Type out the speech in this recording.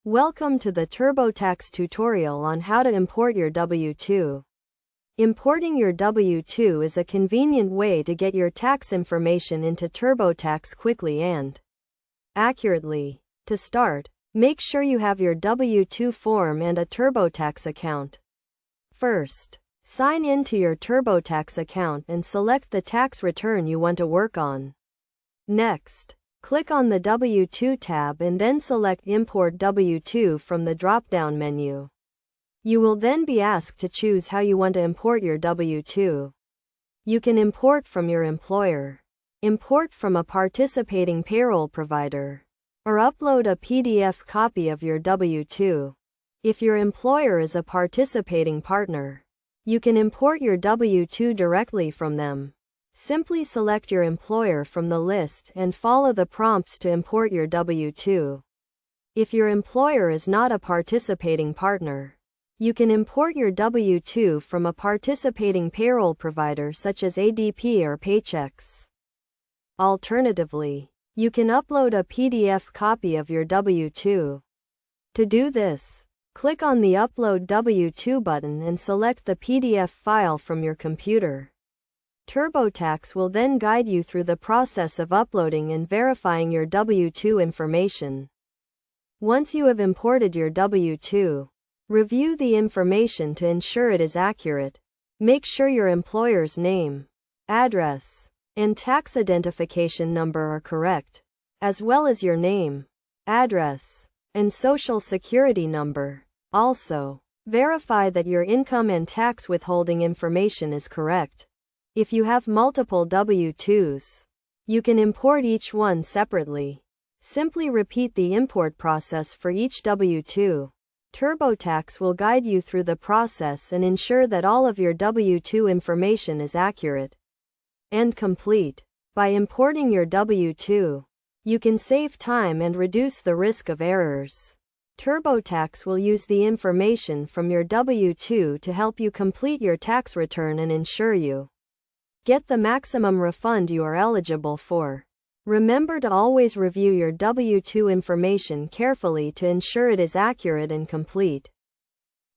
Welcome to the TurboTax tutorial on how to import your W-2. Importing your W-2 is a convenient way to get your tax information into TurboTax quickly and accurately. To start, make sure you have your W-2 form and a TurboTax account. First, sign in to your TurboTax account and select the tax return you want to work on. Next, click on the W-2 tab and then select Import W-2 from the drop-down menu. You will then be asked to choose how you want to import your W-2. You can import from your employer, import from a participating payroll provider, or upload a PDF copy of your W-2. If your employer is a participating partner, you can import your W-2 directly from them. Simply select your employer from the list and follow the prompts to import your W-2. If your employer is not a participating partner, you can import your W-2 from a participating payroll provider such as ADP or Paychex. Alternatively, you can upload a PDF copy of your W-2. To do this, click on the Upload W-2 button and select the PDF file from your computer. TurboTax will then guide you through the process of uploading and verifying your W-2 information. Once you have imported your W-2, review the information to ensure it is accurate. Make sure your employer's name, address, and tax identification number are correct, as well as your name, address, and social security number. Also, verify that your income and tax withholding information is correct. If you have multiple W-2s, you can import each one separately. Simply repeat the import process for each W-2. TurboTax will guide you through the process and ensure that all of your W-2 information is accurate and complete. By importing your W-2, you can save time and reduce the risk of errors. TurboTax will use the information from your W-2 to help you complete your tax return and ensure you get the maximum refund you are eligible for. Remember to always review your W-2 information carefully to ensure it is accurate and complete.